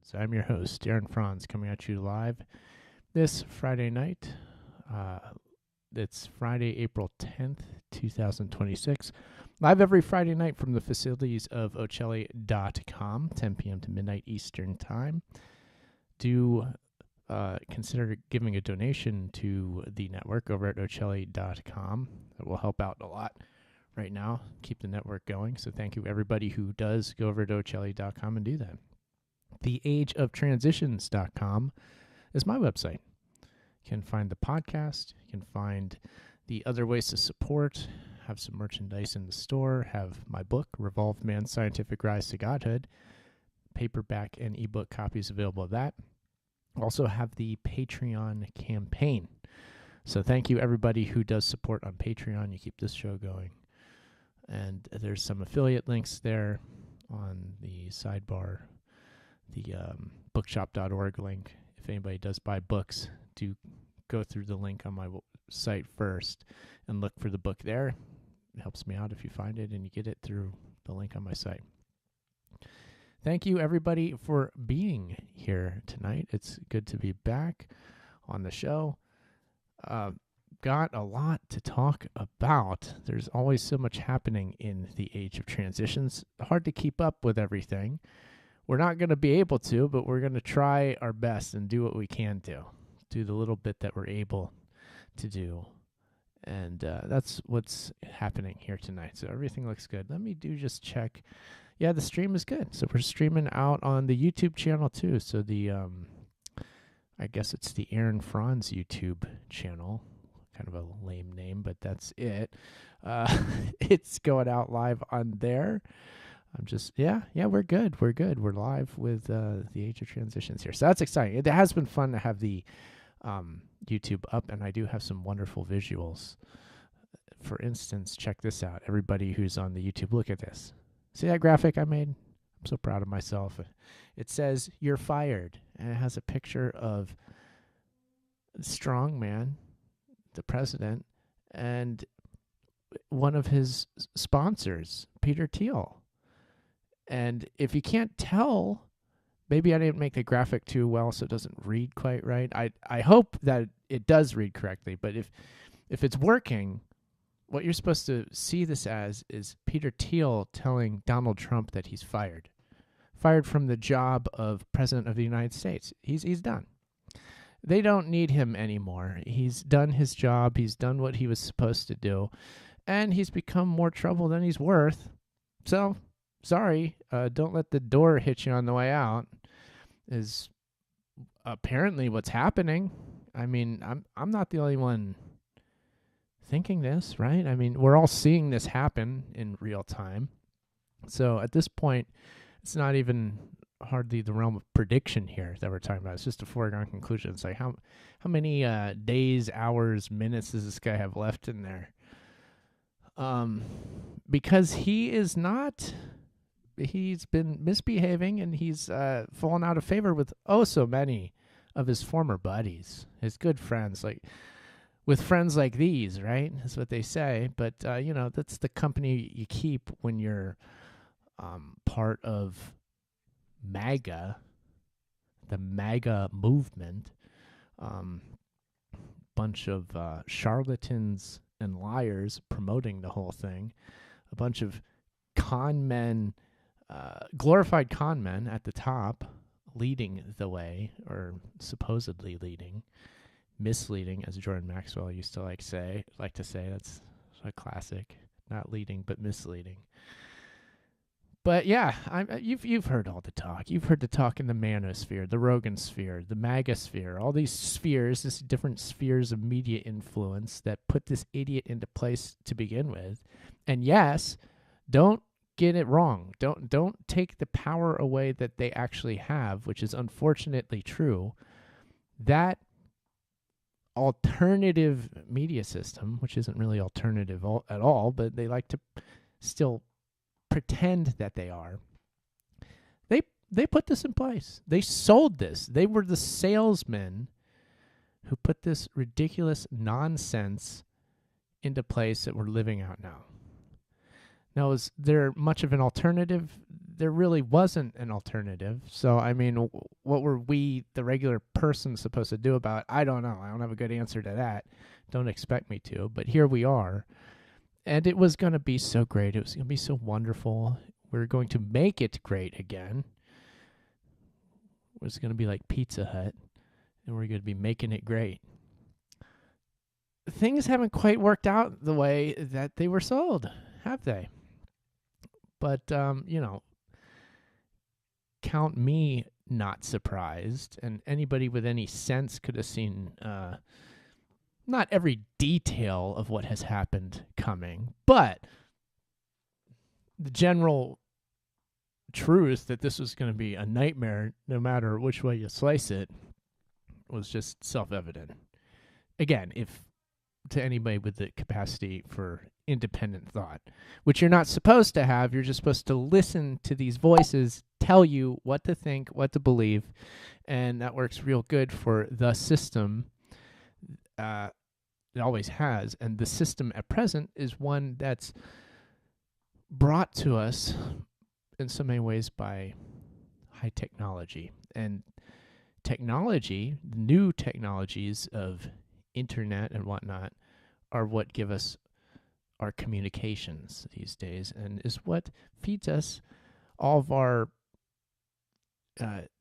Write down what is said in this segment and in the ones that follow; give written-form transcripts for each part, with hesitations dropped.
So I'm your host, Aaron Franz, coming at you live this Friday night. It's Friday, April 10th, 2026. Live every Friday night from the facilities of ocelli.com, 10 p.m. to midnight Eastern Time. Do consider giving a donation to the network over at ocelli.com. That will help out a lot right now, keep the network going. So thank you everybody who does go over to ocelli.com and do that. TheAgeOfTransitions.com is my website. You can find the podcast. You can find the other ways to support, have some merchandise in the store, have my book, Revolved Man's Scientific Rise to Godhood, paperback and ebook copies available of that. Also have the Patreon campaign. So thank you everybody who does support on Patreon. You keep this show going. And there's some affiliate links there on the sidebar. The bookshop.org link. If anybody does buy books, do go through the link on my site first and look for the book there. It helps me out if you find it and you get it through the link on my site. Thank you, everybody, for being here tonight. It's good to be back on the show. Got a lot to talk about. There's always so much happening in the age of transitions. Hard to keep up with everything. We're not going to be able to, but we're going to try our best and do what we can do. Do the little bit that we're able to do. And that's what's happening here tonight. So everything looks good. Let me just check. Yeah, the stream is good. So we're streaming out on the YouTube channel too. So the, I guess it's the Aaron Franz YouTube channel. Kind of a lame name, but that's it. It's going out live on there. We're good. We're good. We're live with the Age of Transitions here. So that's exciting. It has been fun to have the YouTube up, and I do have some wonderful visuals. For instance, check this out. Everybody who's on the YouTube, look at this. See that graphic I made? I'm so proud of myself. It says, "You're fired," and it has a picture of Strongman, the president, and one of his sponsors, Peter Thiel. And if you can't tell, maybe I didn't make the graphic too well so it doesn't read quite right. I hope that it does read correctly, but if it's working, what you're supposed to see this as is Peter Thiel telling Donald Trump that he's fired. Fired from the job of President of the United States. He's done. They don't need him anymore. He's done his job. He's done what he was supposed to do. And he's become more trouble than he's worth. So, sorry, don't let the door hit you on the way out, is apparently what's happening. I mean, I'm not the only one thinking this, right? I mean, we're all seeing this happen in real time. So at this point, it's not even hardly the realm of prediction here that we're talking about. It's just a foregone conclusion. It's like, how many days, hours, minutes does this guy have left in there? Because he's been misbehaving, and he's fallen out of favor with so many of his former buddies, his good friends, like with friends like these, right? That's what they say. But, that's the company you keep when you're part of MAGA, the MAGA movement. Bunch of charlatans and liars promoting the whole thing. A bunch of con men, glorified con men at the top, leading the way, or supposedly leading, misleading, as Jordan Maxwell used to like to say. That's a classic. Not leading, but misleading. But yeah, you've heard all the talk. You've heard the talk in the manosphere, the Rogan sphere, the MAGA sphere, all these spheres, these different spheres of media influence that put this idiot into place to begin with. And yes, don't get it wrong. Don't take the power away that they actually have, which is unfortunately true. That alternative media system, which isn't really alternative at all, but they like to still pretend that they are. They put this in place. They sold this. They were the salesmen who put this ridiculous nonsense into place that we're living out now. Now, is there much of an alternative? there really wasn't an alternative. So, I mean, what were we, the regular person, supposed to do about it? I don't know. I don't have a good answer to that. Don't expect me to. But here we are. And it was going to be so great. It was going to be so wonderful. We're going to make it great again. It was going to be like Pizza Hut. And we're going to be making it great. Things haven't quite worked out the way that they were sold, have they? But, count me not surprised. And anybody with any sense could have seen not every detail of what has happened coming, but the general truth that this was going to be a nightmare no matter which way you slice it was just self-evident. Again, if to anybody with the capacity for independent thought, which you're not supposed to have. You're just supposed to listen to these voices tell you what to think, what to believe, and that works real good for the system. It always has, and the system at present is one that's brought to us in so many ways by high technology. And technology, new technologies of internet and whatnot, are what give us our communications these days, and is what feeds us all of our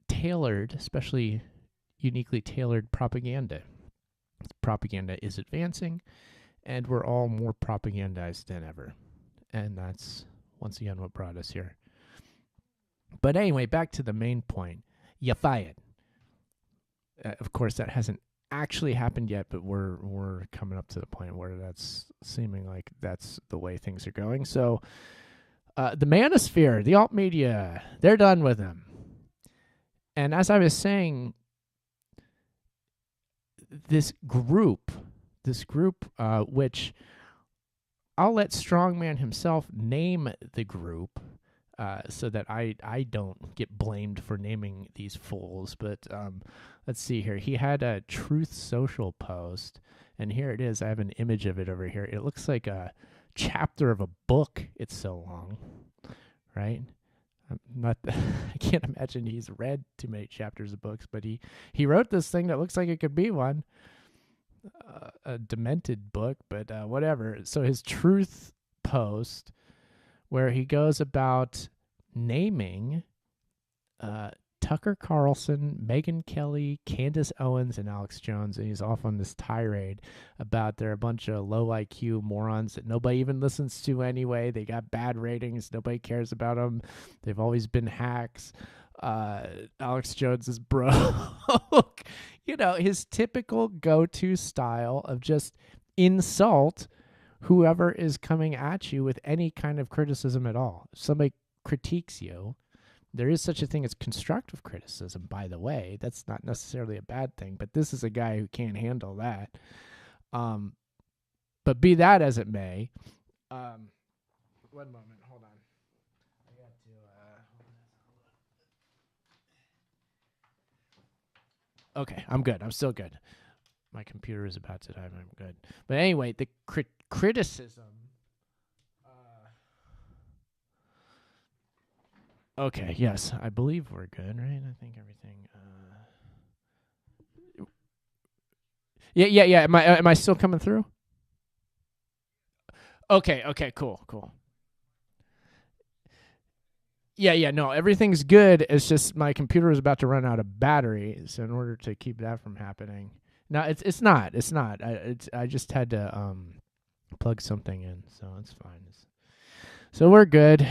tailored, especially uniquely tailored propaganda. Propaganda is advancing, and we're all more propagandized than ever. And that's, once again, what brought us here. But anyway, back to the main point. You fired. Of course, that hasn't actually happened yet, but we're coming up to the point where that's seeming like that's the way things are going. So the manosphere, the alt media, they're done with him. And as I was saying, this group, which I'll let Strongman himself name the group, so that I don't get blamed for naming these fools. But let's see here. He had a Truth Social post, and here it is. I have an image of it over here. It looks like a chapter of a book. It's so long, right? I can't imagine he's read too many chapters of books, but he wrote this thing that looks like it could be one. A demented book, but whatever. So his Truth post, where he goes about naming Tucker Carlson, Megyn Kelly, Candace Owens, and Alex Jones, and he's off on this tirade about they're a bunch of low IQ morons that nobody even listens to anyway. They got bad ratings. Nobody cares about them. They've always been hacks. Alex Jones is broke. His typical go-to style of just insult whoever is coming at you with any kind of criticism at all. If somebody critiques you, there is such a thing as constructive criticism, by the way. That's not necessarily a bad thing, but this is a guy who can't handle that. But be that as it may, one moment, hold on. I got to. Okay, I'm good. I'm still good. My computer is about to die. I'm good. But anyway, the criticism. Okay, yes, I believe we're good, right? I think everything. Yeah. Am I still coming through? Okay, cool. Yeah, no, everything's good. It's just my computer is about to run out of battery, so in order to keep that from happening, no, it's not. I just had to plug something in, so it's fine. So we're good.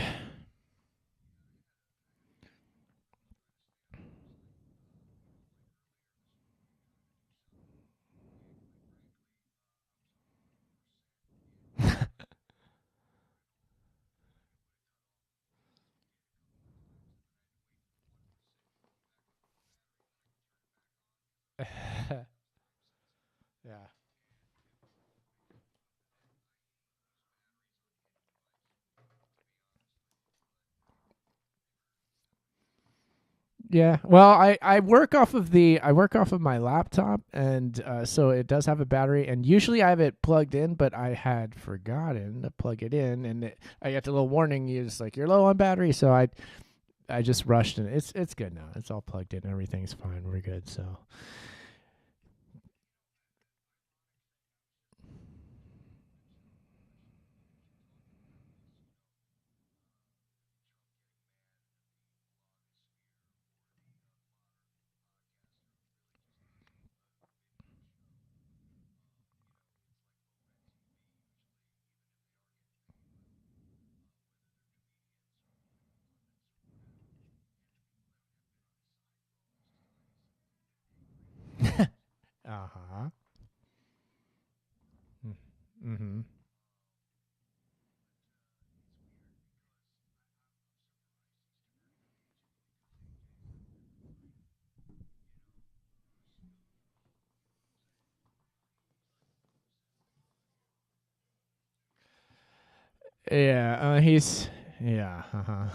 Yeah. Yeah. Well, I work off of my laptop, and so it does have a battery, and usually I have it plugged in, but I had forgotten to plug it in, and I got the little warning, you're low on battery, so I I just rushed and it's good now. It's all plugged in. Everything's fine. We're good. So. Uh-huh. Mm-hmm. Yeah, he's yeah, uh-huh.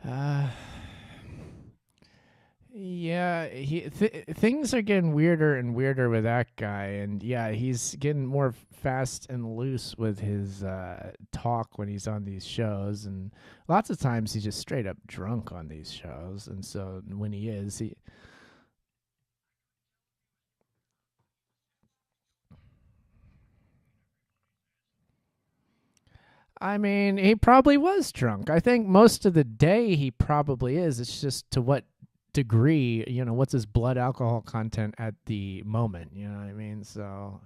uh Yeah, things are getting weirder and weirder with that guy, and yeah, he's getting more fast and loose with his talk when he's on these shows, and lots of times he's just straight up drunk on these shows, and so when he is, I mean, he probably was drunk. I think most of the day he probably is. It's just to what degree, what's his blood alcohol content at the moment, you know what I mean? So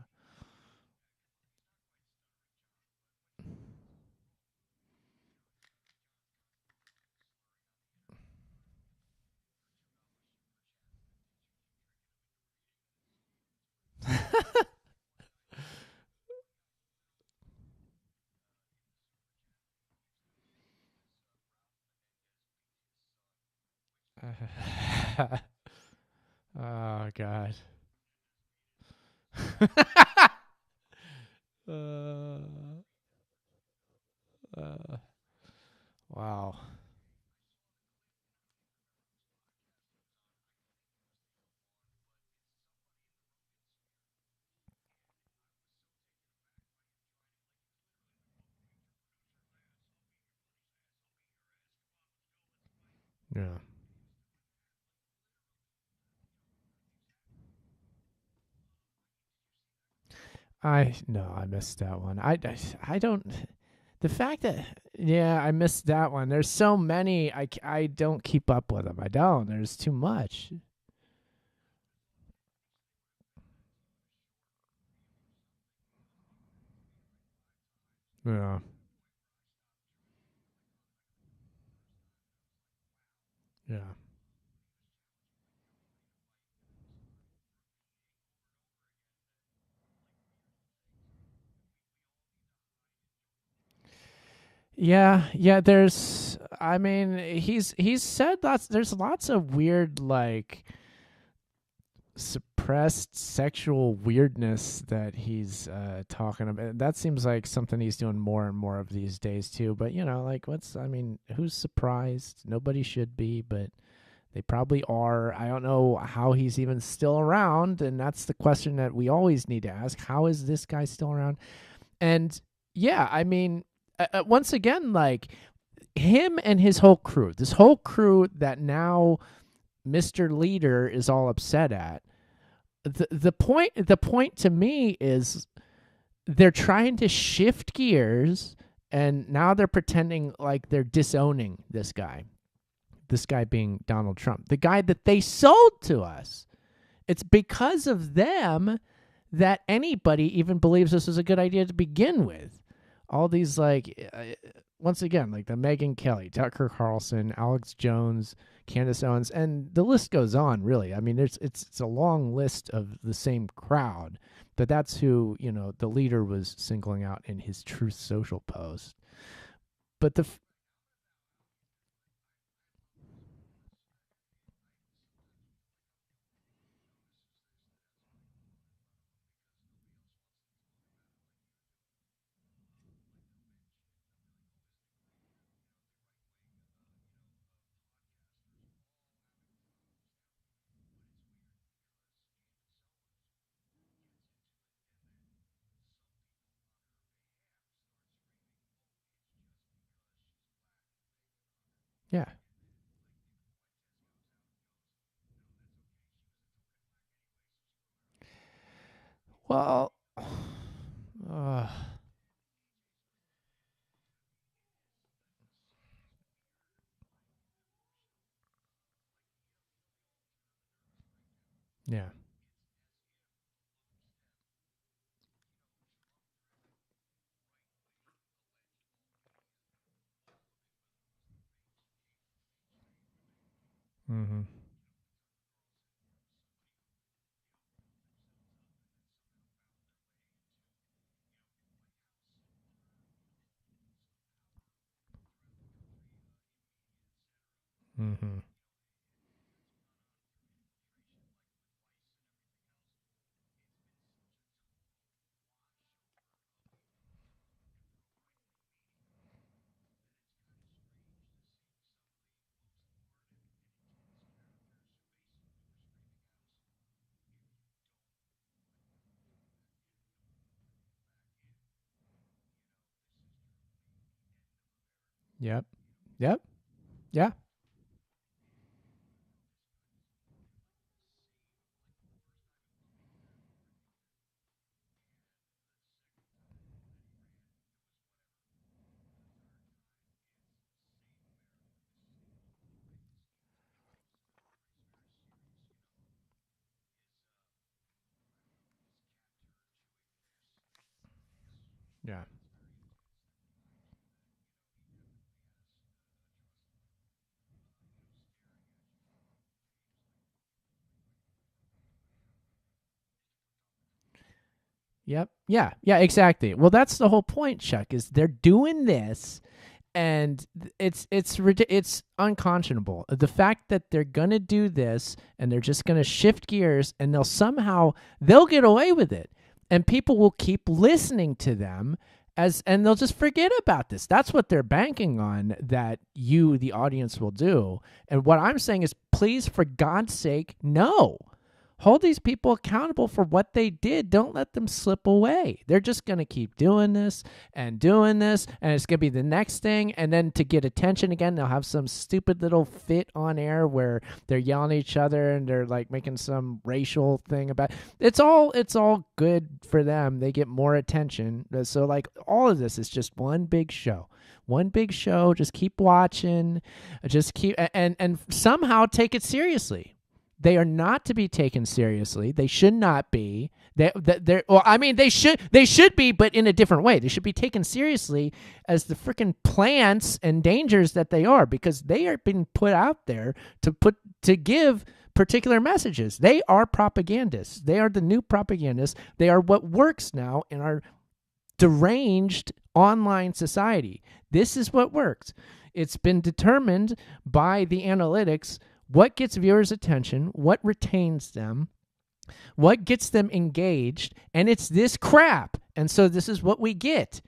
oh god. uh, uh, wow. Yeah. I no, I missed that one. I don't. The fact that yeah, I missed that one. There's so many. I don't keep up with them. I don't. There's too much. Yeah. Yeah. Yeah, yeah, there's I mean, he's said lots there's lots of weird like suppressed sexual weirdness that he's talking about. That seems like something he's doing more and more of these days too. But like I mean, who's surprised? Nobody should be, but they probably are. I don't know how he's even still around, and that's the question that we always need to ask. How is this guy still around? And yeah, I mean, once again, like him and his whole crew, this whole crew that now Mr. Leader is all upset at. The point to me is they're trying to shift gears and now they're pretending like they're disowning this guy. This guy being Donald Trump, the guy that they sold to us. It's because of them that anybody even believes this is a good idea to begin with. All these once again, like the Megyn Kelly, Tucker Carlson, Alex Jones, Candace Owens, and the list goes on. Really, I mean, it's a long list of the same crowd But that's who, the leader was singling out in his Truth Social post. But yeah. Well, uh, yeah. Mm-hmm. Mm-hmm. Yep. Yep. Yeah. Yeah. Yep. Yeah. Yeah. Exactly. Well, that's the whole point, Chuck. Is they're doing this, and it's unconscionable. The fact that they're gonna do this, and they're just gonna shift gears, and they'll get away with it, and people will keep listening to them, and they'll just forget about this. That's what they're banking on, that you, the audience, will do. And what I'm saying is, please, for God's sake, no. Hold these people accountable for what they did. Don't let them slip away. They're just going to keep doing this, and it's going to be the next thing. And then to get attention again, they'll have some stupid little fit on air where they're yelling at each other and they're like making some racial thing about it. It's all good for them. They get more attention. So like all of this is just one big show. One big show. Just keep watching. Just keep and somehow take it seriously. They are not to be taken seriously. They should not be. They should be, but in a different way. They should be taken seriously as the freaking plants and dangers that they are, because they are being put out there to give particular messages. They are propagandists. They are the new propagandists. They are what works now in our deranged online society. This is what works. It's been determined by the analytics what gets viewers' attention, what retains them, what gets them engaged, and it's this crap. And so this is what we get,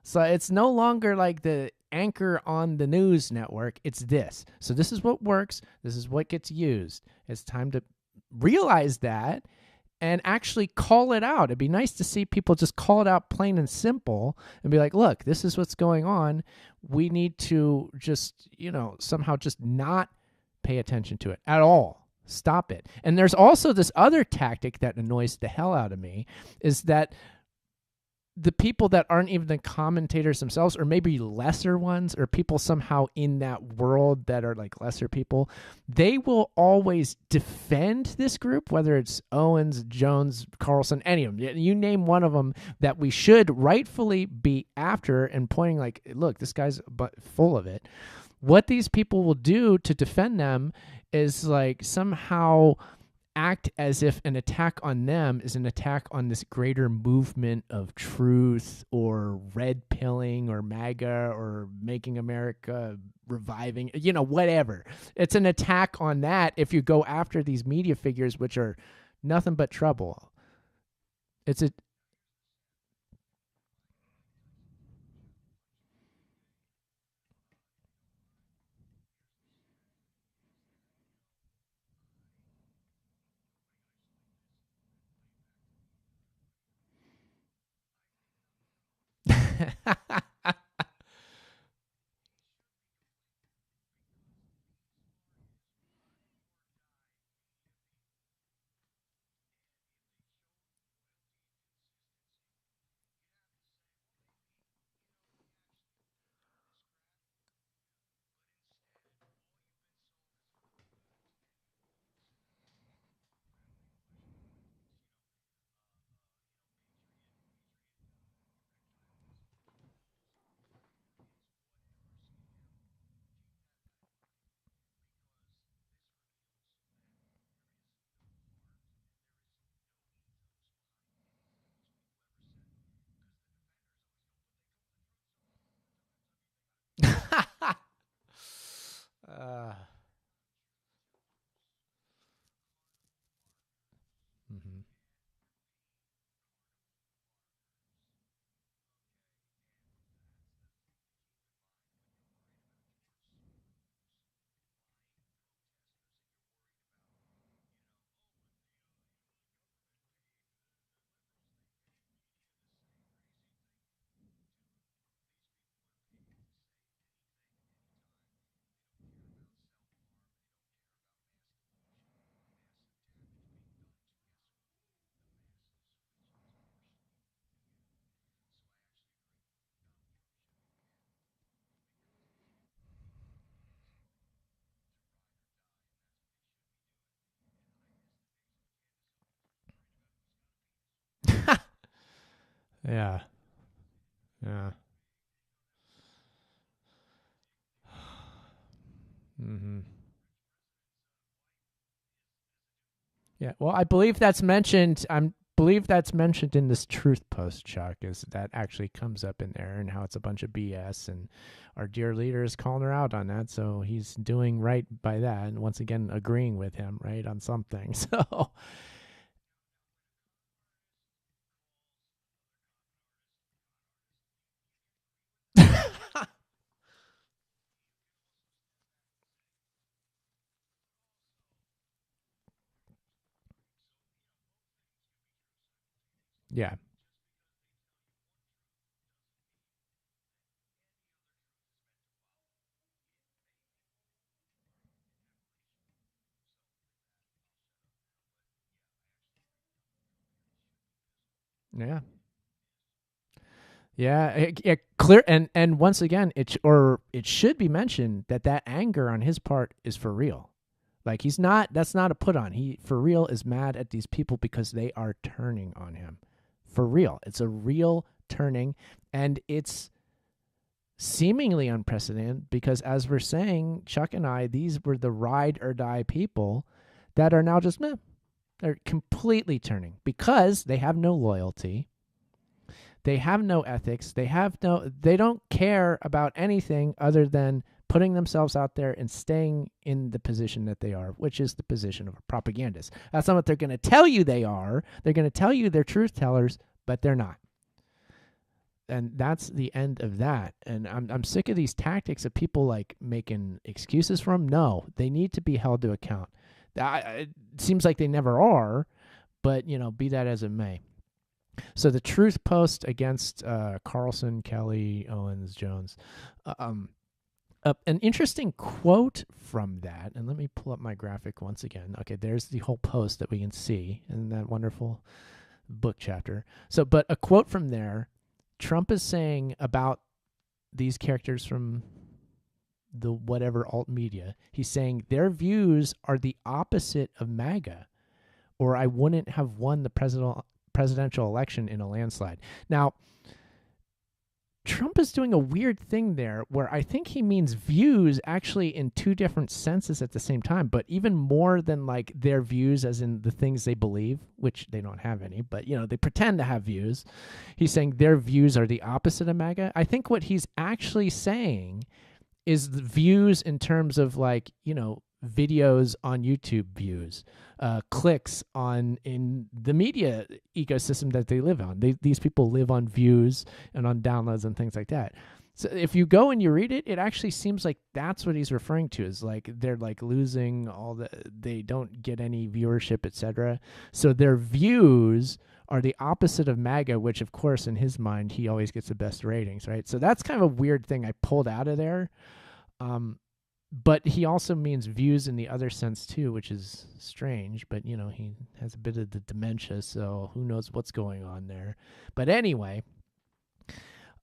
So it's no longer like the anchor on the news network. It's this. So this is what works. This is what gets used. It's time to realize that and actually call it out. It'd be nice to see people just call it out plain and simple and be like, look, this is what's going on. We need to just, somehow just not pay attention to it at all. Stop it. And there's also this other tactic that annoys the hell out of me, is that the people that aren't even the commentators themselves, or maybe lesser ones, or people somehow in that world that are like lesser people, they will always defend this group, whether it's Owens, Jones, Carlson, any of them. You name one of them that we should rightfully be after and pointing like, look, this guy's full of it. What these people will do to defend them is like somehow act as if an attack on them is an attack on this greater movement of truth or red pilling or MAGA or making America reviving, whatever. It's an attack on that if you go after these media figures, which are nothing but trouble. It's a uh, mhm. Yeah. Yeah. hmm Yeah. Well, I believe that's mentioned. I believe that's mentioned in this truth post, Chuck. Is that actually comes up in there and how it's a bunch of BS, and our dear leader is calling her out on that. So he's doing right by that, and once again agreeing with him, right, on something. So yeah. Yeah. Yeah, clear, and once again, it should be mentioned that that anger on his part is for real. Like he's not. That's not a put on. He for real is mad at these people because they are turning on him. For real, it's a real turning, and it's seemingly unprecedented because, as we're saying, Chuck and I, these were the ride or die people that are now just meh. They're completely turning because they have no loyalty. They have no ethics. They don't care about anything other than putting themselves out there and staying in the position that they are, which is the position of a propagandist. That's not what they're going to tell you they are. They're going to tell you they're truth tellers, but they're not. And that's the end of that. And I'm sick of these tactics of people like making excuses for them. No, they need to be held to account. It seems like they never are, but be that as it may. So the truth post against Carlson, Kelly, Owens, Jones. An interesting quote from that, and let me pull up my graphic once again. Okay, there's the whole post that we can see in that wonderful book chapter. So, but a quote from there, Trump is saying about these characters from the whatever alt media. He's saying their views are the opposite of MAGA, or I wouldn't have won the presidential election in a landslide. Now, Trump is doing a weird thing there where I think he means views actually in two different senses at the same time, but even more than like their views as in the things they believe, which they don't have any, but they pretend to have views. He's saying their views are the opposite of MAGA. I think what he's actually saying is the views in terms of like, videos on YouTube views, clicks in the media ecosystem that they live on. These people live on views and on downloads and things like that. So if you go and you read it, it actually seems like that's what he's referring to, is like they're like losing they don't get any viewership, etc. So their views are the opposite of MAGA, which of course in his mind he always gets the best ratings, right? So that's kind of a weird thing I pulled out of there. But he also means views in the other sense too, which is strange. But, he has a bit of the dementia, so who knows what's going on there. But anyway,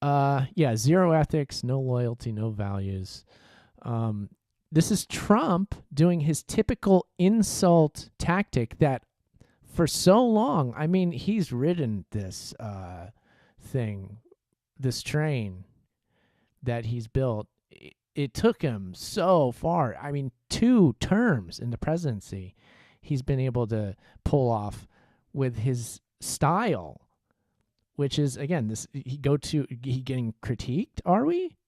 zero ethics, no loyalty, no values. This is Trump doing his typical insult tactic that for so long, I mean, he's ridden this this train that he's built. It took him so far. I mean, 2 terms in the presidency, he's been able to pull off with his style, which is, again, he getting critiqued. Are we?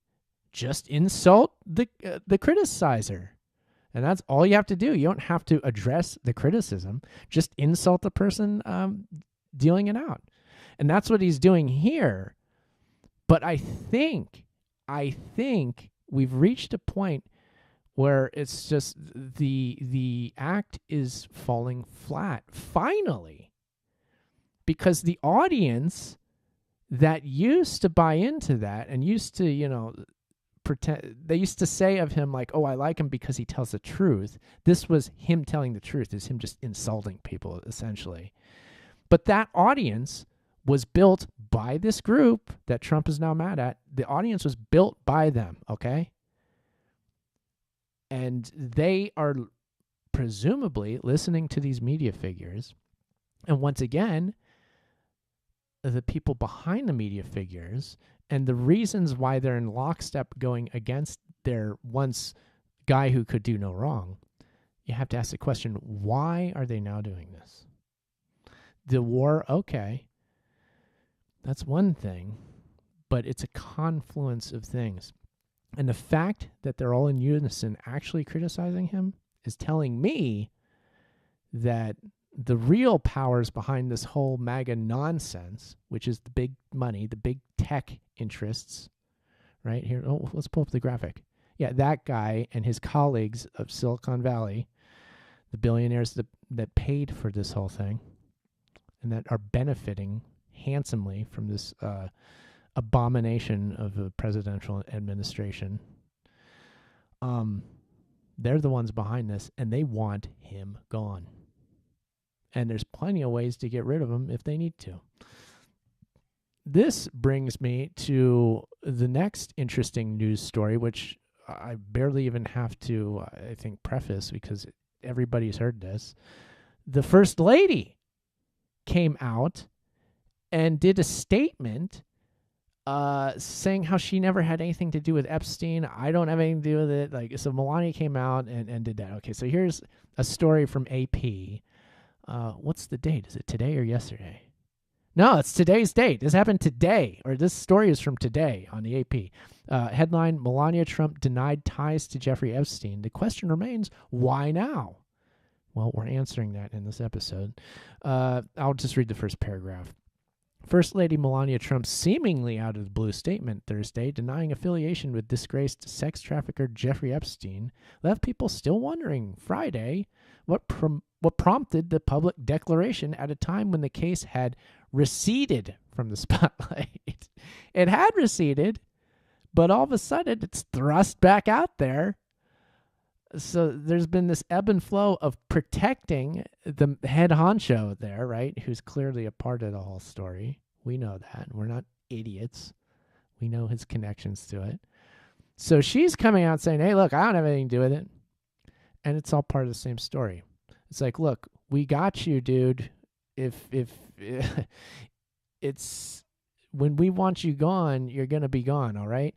Just insult the criticizer. And that's all you have to do. You don't have to address the criticism. Just insult the person dealing it out. And that's what he's doing here. But I think we've reached a point where it's just the act is falling flat, finally. Because the audience that used to buy into that and used to, pretend, they used to say of him like, oh, I like him because he tells the truth. This was him telling the truth, is him just insulting people, essentially. But that audience was built by this group that Trump is now mad at. The audience was built by them, okay? And they are presumably listening to these media figures. And once again, the people behind the media figures and the reasons why they're in lockstep going against their once guy who could do no wrong, you have to ask the question, why are they now doing this? The war, okay. That's one thing, but it's a confluence of things. And the fact that they're all in unison actually criticizing him is telling me that the real powers behind this whole MAGA nonsense, which is the big money, the big tech interests, right here. Oh, let's pull up the graphic. Yeah, that guy and his colleagues of Silicon Valley, the billionaires that paid for this whole thing and that are benefiting handsomely from this abomination of a presidential administration. They're the ones behind this, and they want him gone. And there's plenty of ways to get rid of him if they need to. This brings me to the next interesting news story, which I barely even have to, I think, preface because everybody's heard this. The First Lady came out and did a statement saying how she never had anything to do with Epstein. I don't have anything to do with it. Like, so Melania came out and did that. Okay, so here's a story from AP. What's the date? Is it today or yesterday? No, it's today's date. This happened today, or this story is from today on the AP. Headline, Melania Trump denied ties to Jeffrey Epstein. The question remains, why now? Well, we're answering that in this episode. I'll just read the first paragraph. First Lady Melania Trump's seemingly out of the blue statement Thursday denying affiliation with disgraced sex trafficker Jeffrey Epstein left people still wondering Friday what prompted the public declaration at a time when the case had receded from the spotlight. It had receded, but all of a sudden it's thrust back out there. So there's been this ebb and flow of protecting the head honcho there, right, who's clearly a part of the whole story. We know that. We're not idiots. We know his connections to it. So she's coming out saying, hey, look, I don't have anything to do with it. And it's all part of the same story. It's like, look, we got you, dude. If when we want you gone, you're going to be gone, all right?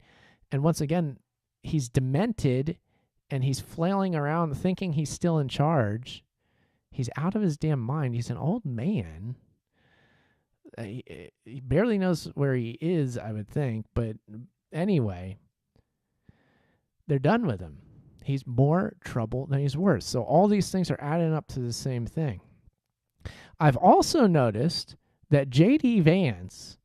And once again, he's demented and he's flailing around thinking he's still in charge. He's out of his damn mind. He's an old man. He barely knows where he is, I would think. But anyway, they're done with him. He's more trouble than he's worth. So all these things are adding up to the same thing. I've also noticed that J.D. Vance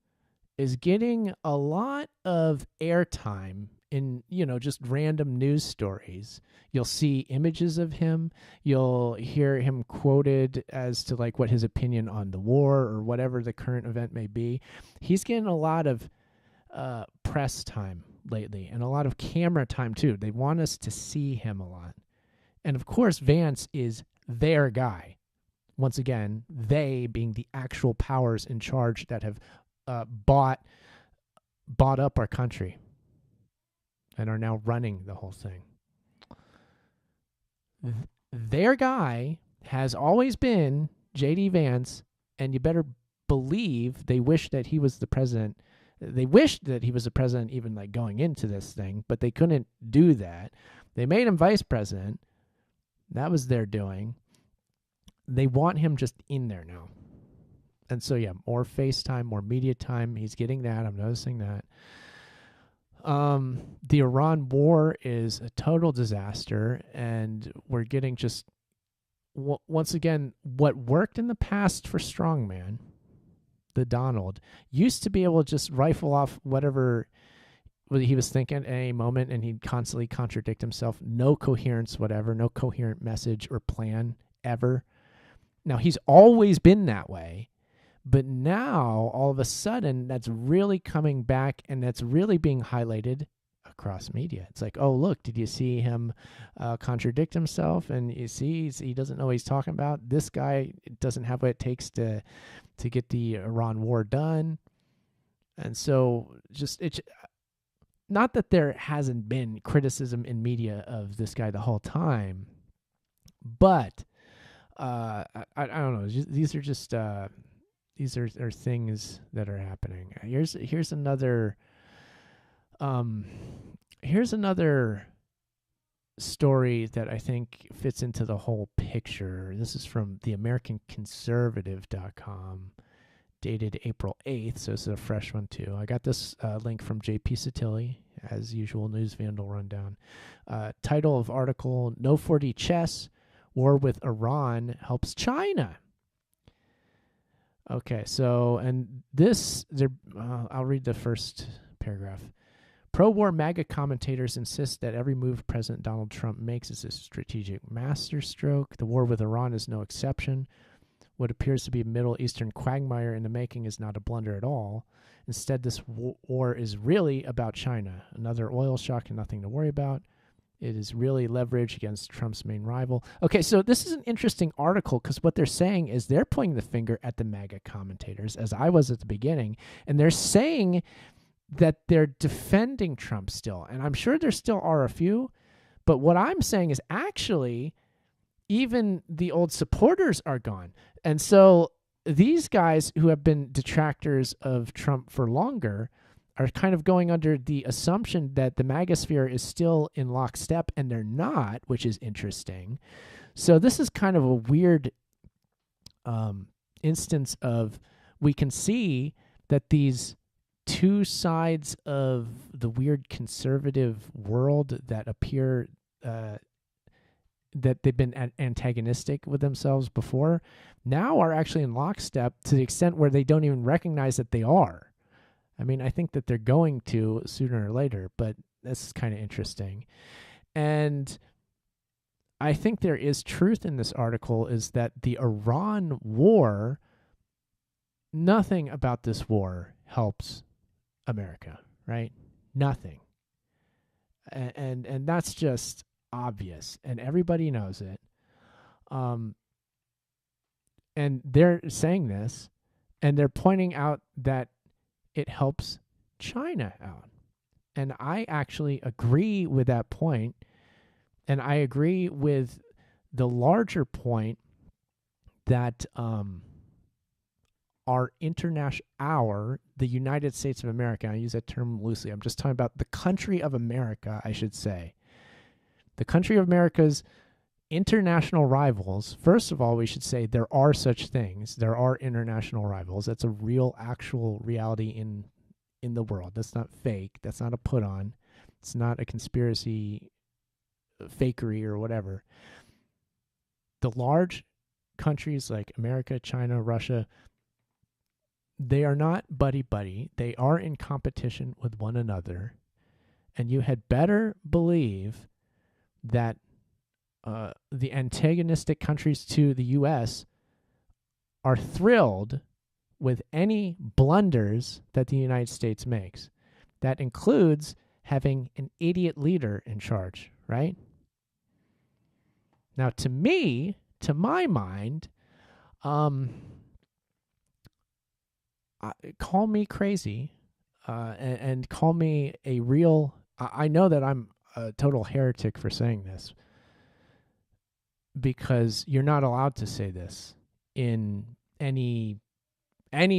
is getting a lot of airtime in, just random news stories. You'll see images of him. You'll hear him quoted as to like what his opinion on the war or whatever the current event may be. He's getting a lot of press time lately and a lot of camera time too. They want us to see him a lot. And of course, Vance is their guy. Once again, they being the actual powers in charge that have bought up our country and are now running the whole thing. Their guy has always been J.D. Vance, and you better believe they wish that he was the president. They wished that he was the president even like going into this thing, but they couldn't do that. They made him vice president. That was their doing. They want him just in there now. And so, yeah, more FaceTime, more media time. He's getting that. I'm noticing that. The Iran war is a total disaster, and we're getting just, once again, what worked in the past for Strongman, the Donald, used to be able to just rifle off whatever he was thinking at any moment, and he'd constantly contradict himself. No coherence, whatever, no coherent message or plan ever. Now, he's always been that way, but now, all of a sudden, that's really coming back, and that's really being highlighted across media. It's like, oh, look, did you see him contradict himself? And you see, he doesn't know what he's talking about. This guy doesn't have what it takes to get the Iran war done. And so, it's not that there hasn't been criticism in media of this guy the whole time, but I don't know. These are just these are things that are happening. Here's another story that I think fits into the whole picture. This is from theamericanconservative.com, dated April 8th, so this is a fresh one too. I got this link from J.P. Satilli, as usual, News Vandal rundown. Title of article, No 4D Chess, War with Iran Helps China. Okay, so, and this, I'll read the first paragraph. Pro-war MAGA commentators insist that every move President Donald Trump makes is a strategic masterstroke. The war with Iran is no exception. What appears to be a Middle Eastern quagmire in the making is not a blunder at all. Instead, this war is really about China, another oil shock and nothing to worry about. It is really leverage against Trump's main rival. Okay, so this is an interesting article because what they're saying is they're pointing the finger at the MAGA commentators, as I was at the beginning, and they're saying that they're defending Trump still. And I'm sure there still are a few, but what I'm saying is actually even the old supporters are gone. And so these guys who have been detractors of Trump for longer are kind of going under the assumption that the MAGA sphere is still in lockstep, and they're not, which is interesting. So this is kind of a weird instance of, we can see that these two sides of the weird conservative world that appear that they've been antagonistic with themselves before now are actually in lockstep to the extent where they don't even recognize that they are. I mean, I think that they're going to sooner or later, but this is kind of interesting. And I think there is truth in this article, is that the Iran war, nothing about this war helps America, right? Nothing. And that's just obvious, and everybody knows it. And they're saying this, and they're pointing out that it helps China out. And I actually agree with that point. And I agree with the larger point that the United States of America, I use that term loosely, I'm just talking about the country of America, I should say. The country of America's international rivals, first of all, we should say there are such things. There are international rivals. That's a real, actual reality in the world. That's not fake. That's not a put on. It's not a conspiracy fakery or whatever. The large countries like America, China, Russia, they are not buddy-buddy. They are in competition with one another. And you had better believe that the antagonistic countries to the U.S. are thrilled with any blunders that the United States makes. That includes having an idiot leader in charge, right? Now, to my mind, call me crazy and call me a real... I know that I'm a total heretic for saying this, because you're not allowed to say this in any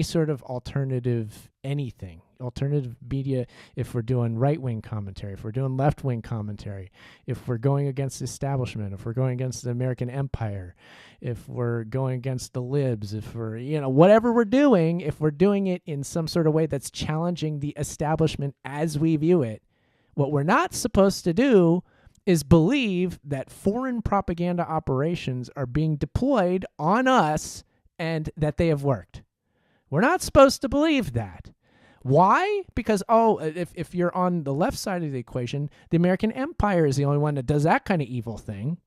sort of alternative media. If we're doing right-wing commentary, if we're doing left-wing commentary, if we're going against the establishment, if we're going against the American empire, if we're going against the libs, if we're, whatever we're doing, if we're doing it in some sort of way that's challenging the establishment as we view it, what we're not supposed to do is believe that foreign propaganda operations are being deployed on us and that they have worked. We're not supposed to believe that. Why? Because, if you're on the left side of the equation, the American empire is the only one that does that kind of evil thing.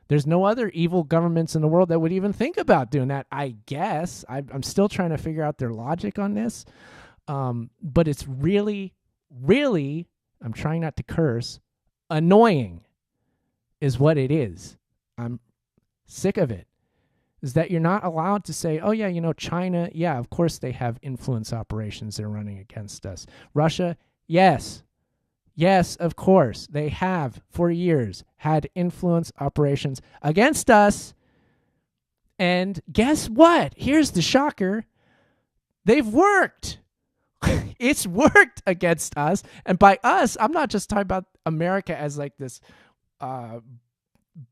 There's no other evil governments in the world that would even think about doing that, I guess. I'm still trying to figure out their logic on this. But it's really, really, I'm trying not to curse, annoying is what it is. I'm sick of it. Is that you're not allowed to say, oh yeah, China, yeah, of course they have influence operations they're running against us. Russia, yes, of course, they have for years had influence operations against us. And guess what? Here's the shocker. They've worked. It's worked against us. And by us, I'm not just talking about America as like this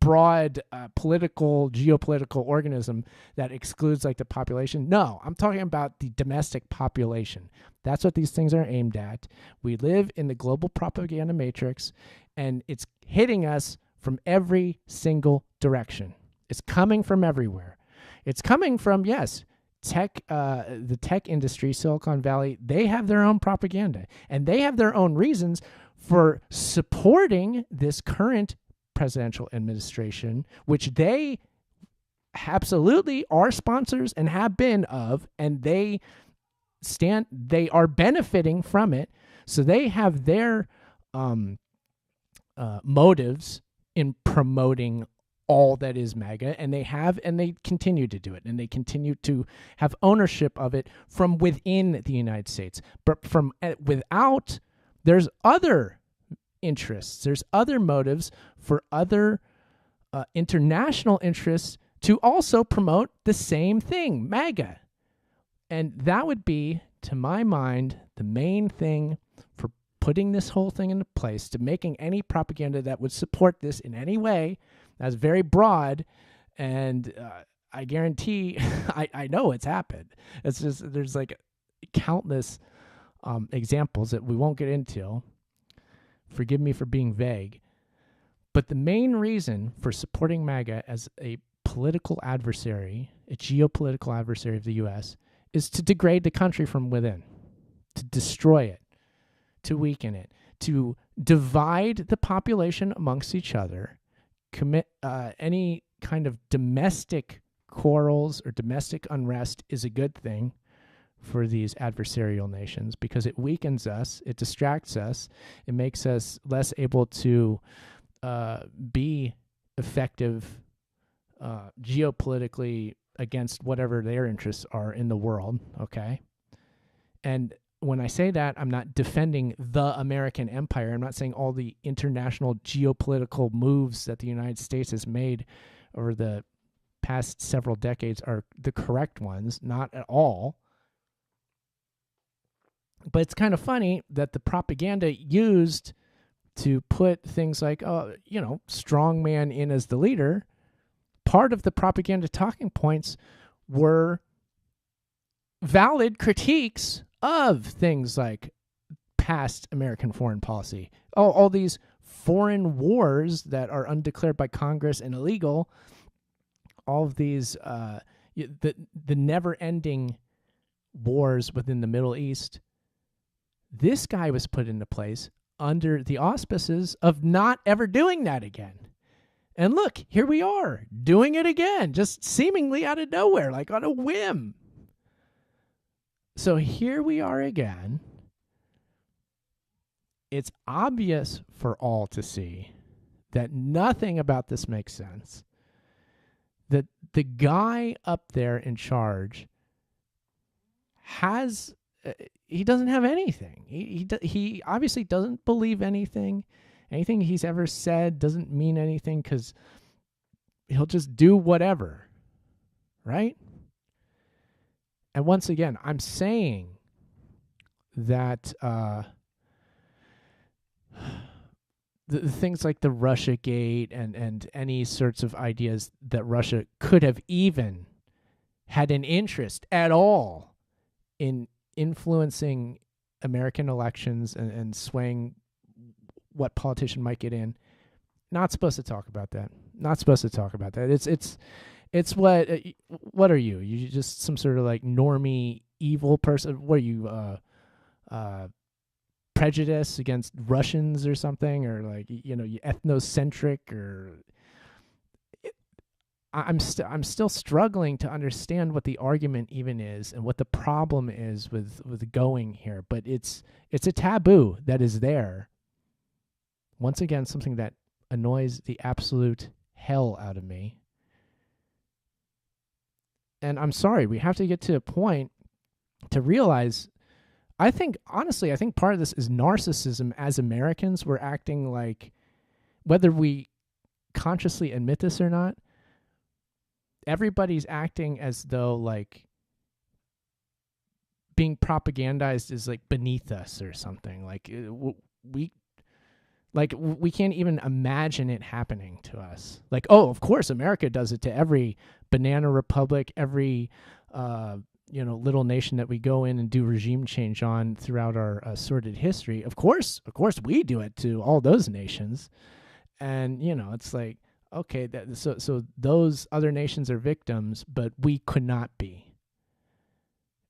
broad political, geopolitical organism that excludes like the population. No, I'm talking about the domestic population. That's what these things are aimed at. We live in the global propaganda matrix, and it's hitting us from every single direction. It's coming from everywhere. It's coming from, yes, the tech industry, Silicon Valley. They have their own propaganda, and they have their own reasons for supporting this current presidential administration, which they absolutely are sponsors and have been of, and they are benefiting from it. So they have their motives in promoting all that is MAGA, and they continue to do it, and they continue to have ownership of it from within the United States. But from without, there's other interests, there's other motives for other international interests to also promote the same thing, MAGA. And that would be, to my mind, the main thing for putting this whole thing into place, to making any propaganda that would support this in any way. That's very broad, and I guarantee, I know it's happened. It's just, there's like countless examples that we won't get into. Forgive me for being vague. But the main reason for supporting MAGA as a political adversary, a geopolitical adversary of the U.S., is to degrade the country from within, to destroy it, to weaken it, to divide the population amongst each other, commit any kind of domestic quarrels or domestic unrest is a good thing for these adversarial nations, because it weakens us, it distracts us, it makes us less able to be effective geopolitically against whatever their interests are in the world, okay? And when I say that, I'm not defending the American empire. I'm not saying all the international geopolitical moves that the United States has made over the past several decades are the correct ones. Not at all. But it's kind of funny that the propaganda used to put things like, strongman in as the leader, part of the propaganda talking points were valid critiques of things like past American foreign policy. All these foreign wars that are undeclared by Congress and illegal, all of these, the never-ending wars within the Middle East. This guy was put into place under the auspices of not ever doing that again. And look, here we are doing it again, just seemingly out of nowhere, like on a whim. So here we are again. It's obvious for all to see that nothing about this makes sense. That the guy up there in charge he doesn't have anything. He obviously doesn't believe anything. Anything he's ever said doesn't mean anything because he'll just do whatever, right? And once again, I'm saying that the things like the Russia Gate and any sorts of ideas that Russia could have even had an interest at all in influencing American elections and swaying what politician might get in. Not supposed to talk about that. Not supposed to talk about that. It's what are you? You just some sort of like normie evil person? What are you, prejudice against Russians or something? Or like, you ethnocentric or... I'm still struggling to understand what the argument even is and what the problem is with going here. But it's a taboo that is there. Once again, something that annoys the absolute hell out of me. And I'm sorry, we have to get to a point to realize, I think part of this is narcissism as Americans. We're acting like, whether we consciously admit this or not, everybody's acting as though like being propagandized is like beneath us or something. Like we can't even imagine it happening to us. Like, oh, of course America does it to every banana republic, every little nation that we go in and do regime change on throughout our sordid history. Of course we do it to all those nations. And it's like, okay, so those other nations are victims, but we could not be.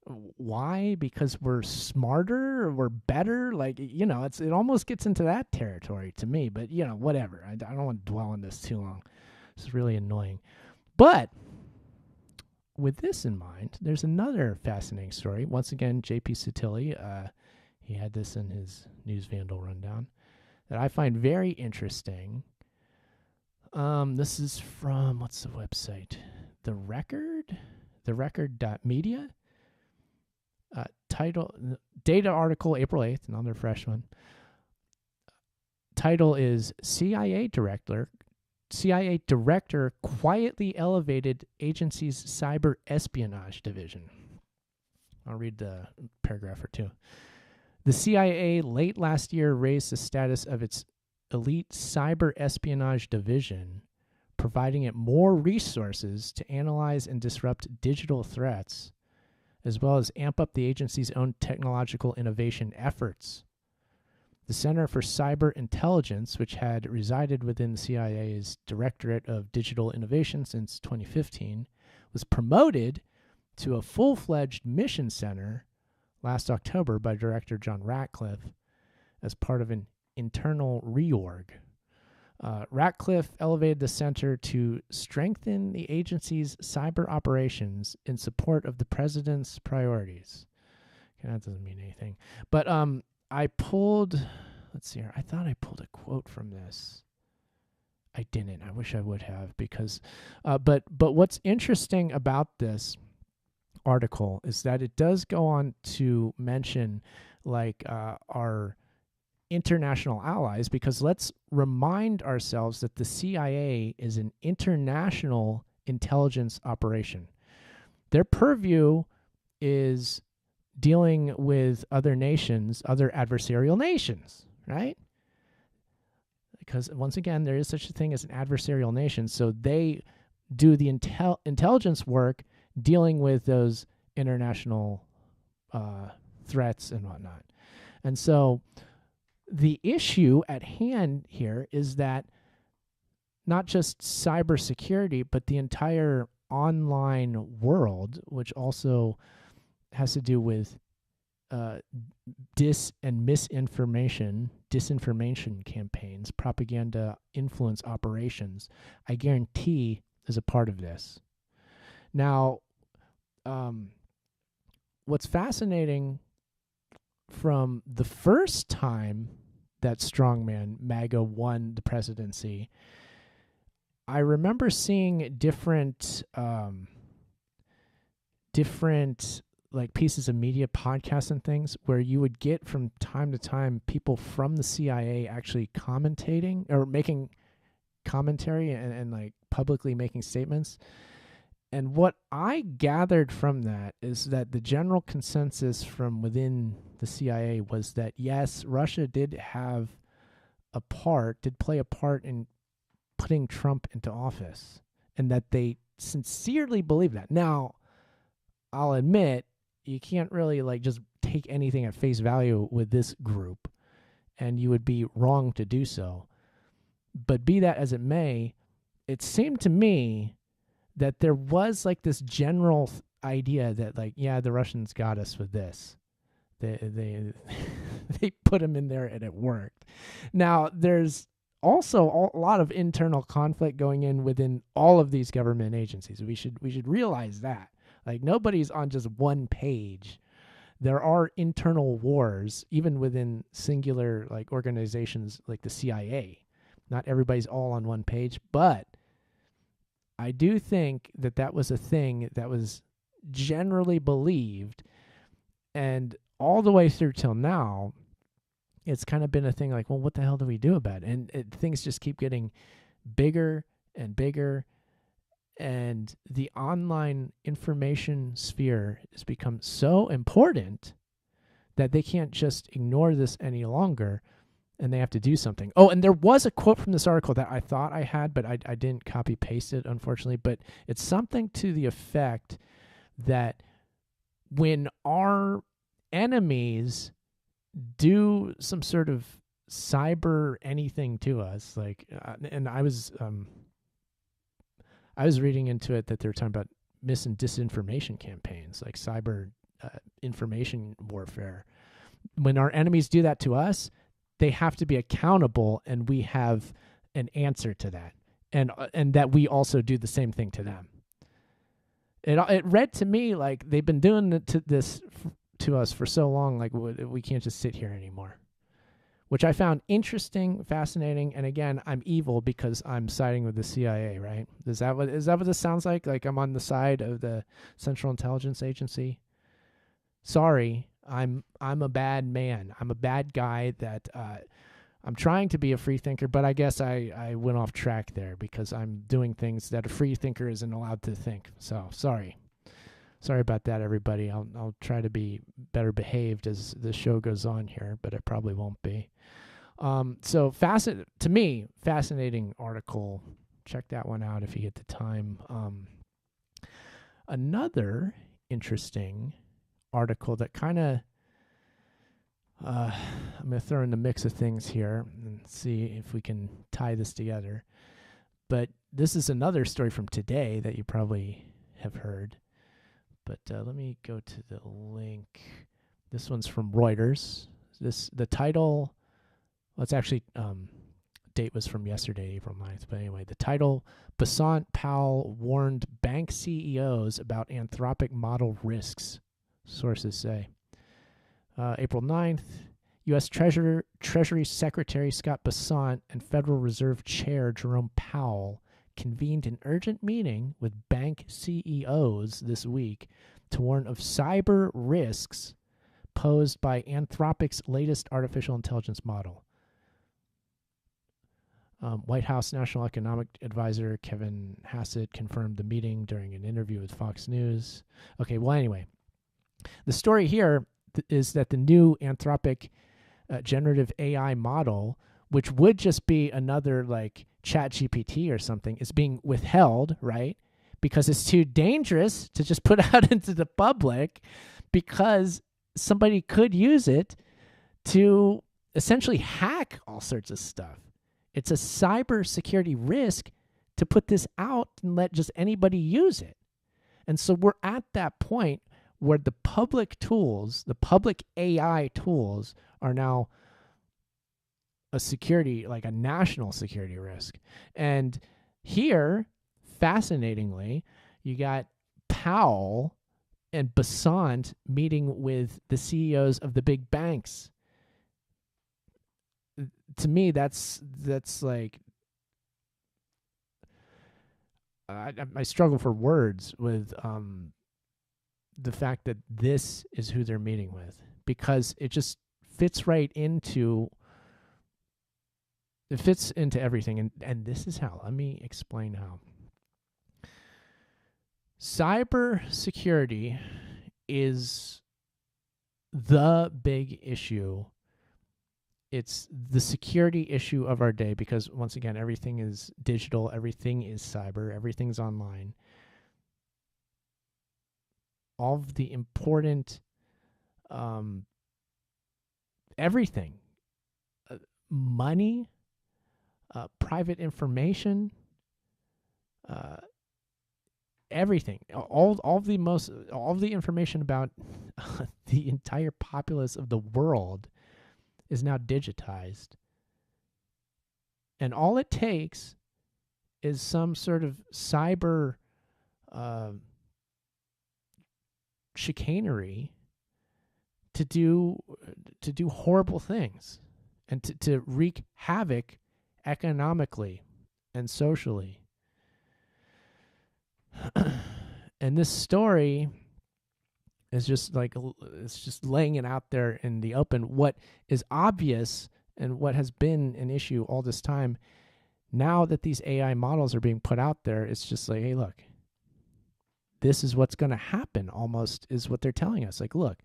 Why? Because we're smarter or we're better? Like, it almost gets into that territory to me, but, whatever. I don't want to dwell on this too long. It's really annoying. But with this in mind, there's another fascinating story. Once again, J.P. Sutilli, he had this in his News Vandal rundown, that I find very interesting. This is from, what's the website? The Record.media. Title, data article, April 8th, another fresh one. Title is CIA Director quietly elevated agency's cyber espionage division. I'll read the paragraph or two. The CIA late last year raised the status of its elite cyber espionage division, providing it more resources to analyze and disrupt digital threats, as well as amp up the agency's own technological innovation efforts. The Center for Cyber Intelligence, which had resided within the CIA's Directorate of Digital Innovation since 2015, was promoted to a full-fledged mission center last October by Director John Ratcliffe as part of an internal reorg. Ratcliffe elevated the center to strengthen the agency's cyber operations in support of the president's priorities. Okay, that doesn't mean anything. But I pulled, let's see here. I thought I pulled a quote from this. I didn't. I wish I would have, because, but what's interesting about this article is that it does go on to mention like our international allies, because let's remind ourselves that the CIA is an international intelligence operation. Their purview is dealing with other nations, other adversarial nations, right? Because once again, there is such a thing as an adversarial nation. So they do the intelligence work dealing with those international threats and whatnot. And so the issue at hand here is that not just cybersecurity, but the entire online world, which also has to do with disinformation campaigns, propaganda, influence operations, I guarantee is a part of this. Now, what's fascinating from the first time that strongman MAGA won the presidency, I remember seeing different like pieces of media, podcasts and things where you would get from time to time people from the CIA actually commentating or making commentary and like publicly making statements. And what I gathered from that is that the general consensus from within the CIA was that, yes, Russia did play a part in putting Trump into office, and that they sincerely believe that. Now, I'll admit, you can't really like just take anything at face value with this group, and you would be wrong to do so. But be that as it may, it seemed to me that there was like this general idea that like, yeah, the Russians got us with this. They they put him in there and it worked. Now, there's also a lot of internal conflict going in within all of these government agencies. We should realize that. Like, nobody's on just one page. There are internal wars, even within singular like organizations like the CIA. Not everybody's all on one page, but I do think that that was a thing that was generally believed, and all the way through till now, it's kind of been a thing like, well, what the hell do we do about it? And things just keep getting bigger and bigger, and the online information sphere has become so important that they can't just ignore this any longer, and they have to do something. Oh, and there was a quote from this article that I thought I had, but I didn't copy paste it, unfortunately, but it's something to the effect that when our enemies do some sort of cyber anything to us, like, and I was reading into it that they're talking about mis and disinformation campaigns, like cyber information warfare. When our enemies do that to us, they have to be accountable, and we have an answer to that, and that we also do the same thing to them. It read to me like they've been doing this to us for so long, like we can't just sit here anymore, which I found interesting, fascinating. And again, I'm evil because I'm siding with the CIA, right? Is that what this sounds like? Like I'm on the side of the Central Intelligence Agency? Sorry, I'm a bad man. I'm a bad guy that I'm trying to be a free thinker, but I guess I went off track there because I'm doing things that a free thinker isn't allowed to think. So sorry about that, everybody. I'll try to be better behaved as the show goes on here, but it probably won't be. So to me, fascinating article. Check that one out if you get the time. Another interesting article that kind of I'm going to throw in the mix of things here and see if we can tie this together. But this is another story from today that you probably have heard. But let me go to the link. This one's from Reuters. The title, well, it's actually date was from yesterday, April 9th. But anyway, the title, Basant Powell warned bank CEOs about Anthropic model risks, sources say. April 9th, U.S. Treasury Secretary Scott Bessent and Federal Reserve Chair Jerome Powell convened an urgent meeting with bank CEOs this week to warn of cyber risks posed by Anthropic's latest artificial intelligence model. White House National Economic Advisor Kevin Hassett confirmed the meeting during an interview with Fox News. Okay, well, anyway, The story here is that the new Anthropic generative AI model, which would just be another like ChatGPT or something, is being withheld, right? Because it's too dangerous to just put out into the public, because somebody could use it to essentially hack all sorts of stuff. It's a cybersecurity risk to put this out and let just anybody use it. And so we're at that point where the public tools, the public AI tools, are now a security, like a national security risk. And here, fascinatingly, you got Powell and Basant meeting with the CEOs of the big banks. To me, that's like, I struggle for words with the fact that this is who they're meeting with, because it just fits right into everything. And this is how. Let me explain how. Cyber security is the big issue. It's the security issue of our day, because once again, everything is digital, everything is cyber, everything's online. All of the important everything, money, private information, everything, all the information about the entire populace of the world is now digitized. And all it takes is some sort of cyber chicanery to do horrible things, and to wreak havoc economically and socially. And this story is just like, it's just laying it out there in the open, what is obvious and what has been an issue all this time. Now that these AI models are being put out there, it's just like, hey, look, this is what's going to happen, almost, is what they're telling us. Like, look,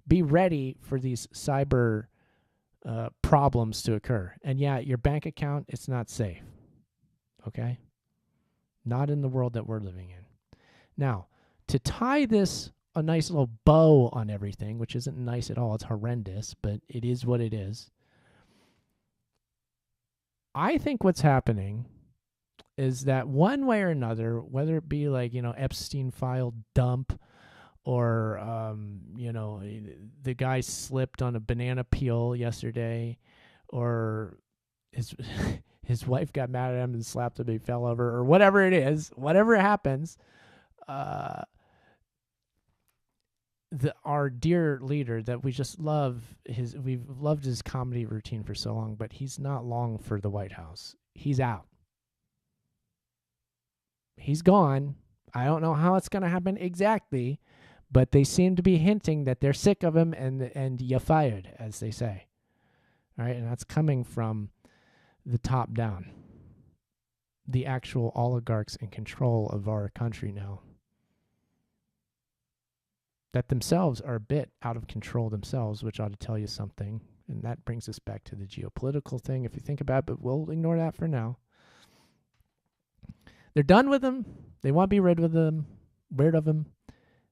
be ready for these cyber problems to occur. And yeah, your bank account, it's not safe. Okay? Not in the world that we're living in. Now, to tie this a nice little bow on everything, which isn't nice at all, it's horrendous, but it is what it is. I think what's happening is that one way or another, whether it be like, Epstein file dump, or, the guy slipped on a banana peel yesterday, or his wife got mad at him and slapped him, he fell over, or whatever it is, whatever happens, our dear leader that we just love, we've loved his comedy routine for so long, but he's not long for the White House. He's out. He's gone. I don't know how it's going to happen exactly, but they seem to be hinting that they're sick of him and you fired, as they say. All right, and that's coming from the top down. The actual oligarchs in control of our country now, that themselves are a bit out of control themselves, which ought to tell you something. And that brings us back to the geopolitical thing, if you think about it, but we'll ignore that for now. They're done with him. They want to be rid of him.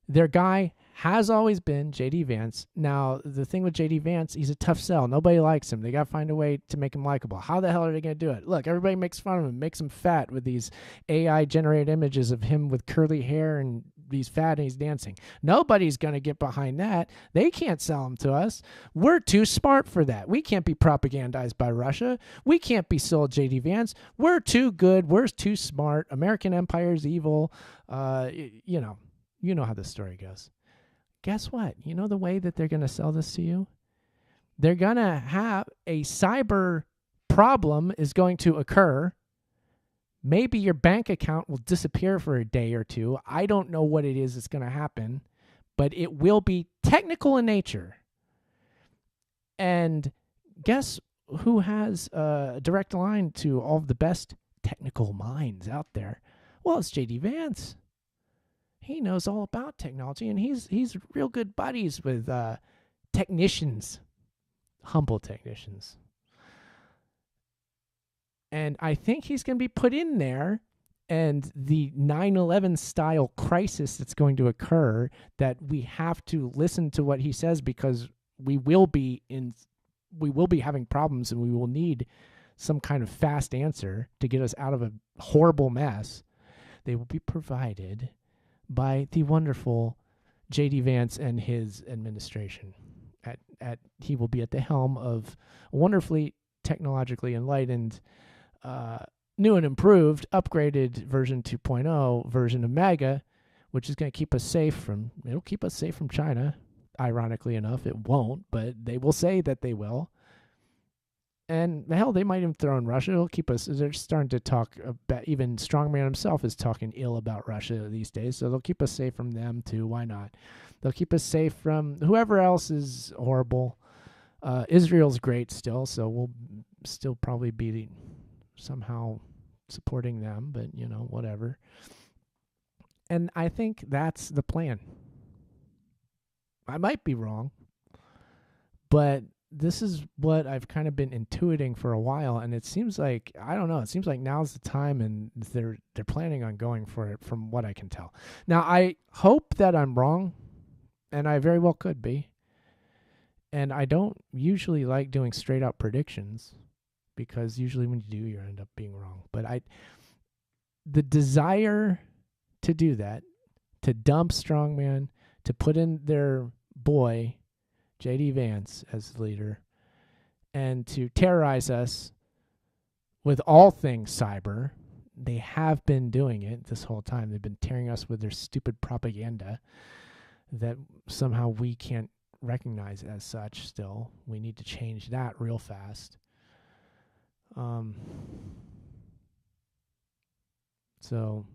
Their guy has always been J.D. Vance. Now, the thing with J.D. Vance, he's a tough sell. Nobody likes him. They got to find a way to make him likable. How the hell are they going to do it? Look, everybody makes fun of him, makes him fat with these AI-generated images of him with curly hair, and he's fat and he's dancing. Nobody's going to get behind that. They can't sell him to us. We're too smart for that. We can't be propagandized by Russia. We can't be sold J.D. Vance. We're too good. We're too smart. American empire's evil. You know how this story goes. Guess what? You know the way that they're going to sell this to you? They're going to have a cyber problem is going to occur. Maybe your bank account will disappear for a day or two. I don't know what it is that's going to happen, but it will be technical in nature. And guess who has a direct line to all of the best technical minds out there? Well, it's J.D. Vance. He knows all about technology, and he's real good buddies with technicians, humble technicians. And I think he's going to be put in there, and the 9/11 style crisis that's going to occur, that we have to listen to what he says, because we will be having problems, and we will need some kind of fast answer to get us out of a horrible mess. They will be provided by the wonderful J.D. Vance and his administration. He will be at the helm of a wonderfully technologically enlightened, new and improved, upgraded version 2.0 version of MAGA, which is going to keep us safe from. It'll keep us safe from China. Ironically enough, it won't, but they will say that they will. And hell, they might even throw in Russia. It'll keep us. They're starting to talk about, even Strongman himself is talking ill about Russia these days. So they'll keep us safe from them too. Why not? They'll keep us safe from whoever else is horrible. Israel's great still, so we'll still probably be somehow supporting them, but whatever. And I think that's the plan. I might be wrong, but this is what I've kind of been intuiting for a while, and it seems like, I don't know, it seems like now's the time, and they're planning on going for it from what I can tell. Now, I hope that I'm wrong, and I very well could be. And I don't usually like doing straight out predictions, because usually when you do, you end up being wrong. But the desire to do that, to dump Strongman, to put in their boy J.D. Vance as leader, and to terrorize us with all things cyber. They have been doing it this whole time. They've been tearing us with their stupid propaganda that somehow we can't recognize as such still. We need to change that real fast. So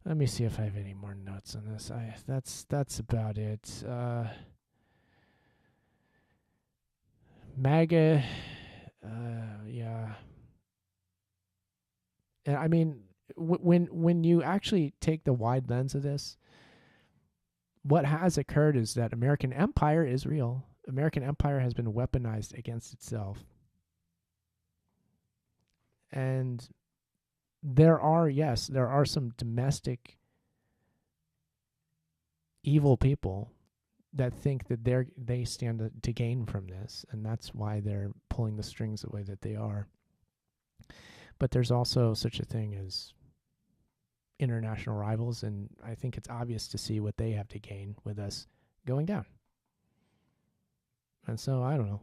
let me see if I have any more notes on this. That's about it. MAGA, yeah. And I mean, when you actually take the wide lens of this, what has occurred is that American empire is real. American empire has been weaponized against itself. And there are some domestic evil people that think that they stand to gain from this, and that's why they're pulling the strings the way that they are. But there's also such a thing as international rivals, and I think it's obvious to see what they have to gain with us going down. And so I don't know.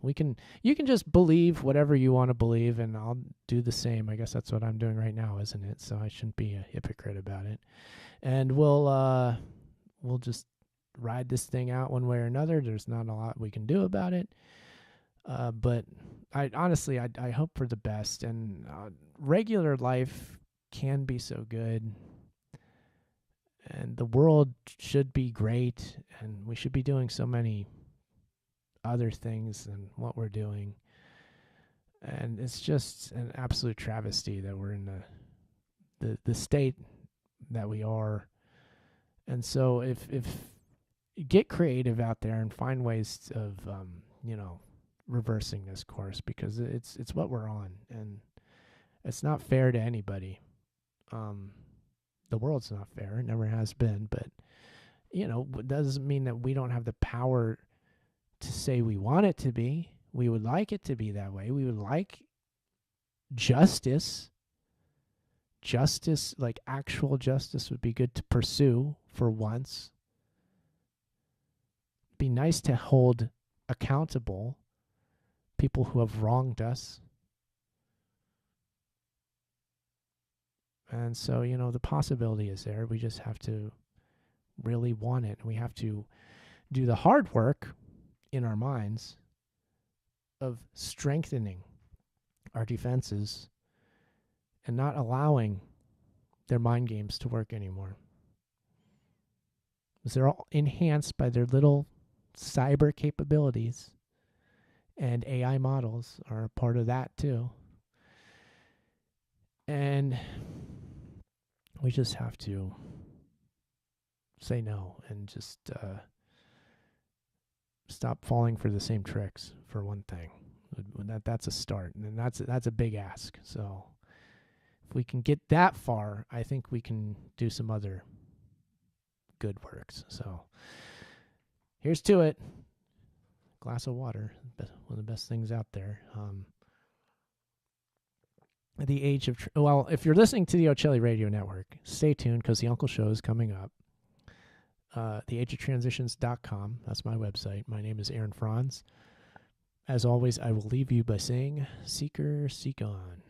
You can just believe whatever you want to believe, and I'll do the same. I guess that's what I'm doing right now, isn't it? So I shouldn't be a hypocrite about it. And we'll just ride this thing out one way or another. There's not a lot we can do about it. But I honestly hope for the best. And regular life can be so good, and the world should be great, and we should be doing so many other things than what we're doing. And it's just an absolute travesty that we're in the state that we are. And so if get creative out there and find ways of reversing this course, because it's what we're on, and it's not fair to anybody. The world's not fair. It never has been, but it doesn't mean that we don't have the power to say we want it to be. We would like it to be that way. We would like justice. Justice, like actual justice, would be good to pursue for once. Be nice to hold accountable people who have wronged us. And so, the possibility is there. We just have to really want it. We have to do the hard work in our minds of strengthening our defenses and not allowing their mind games to work anymore. Because they're all enhanced by their little cyber capabilities, and AI models are a part of that too. And we just have to say no and just stop falling for the same tricks, for one thing. That's a start, and that's a big ask. So if we can get that far, I think we can do some other good works. So here's to it. Glass of water, one of the best things out there. The age of well, if you're listening to the Ocelli Radio Network, stay tuned because the Uncle Show is coming up. theageoftransitions.com. That's my website. My name is Aaron Franz. As always, I will leave you by saying, Seeker, seek on.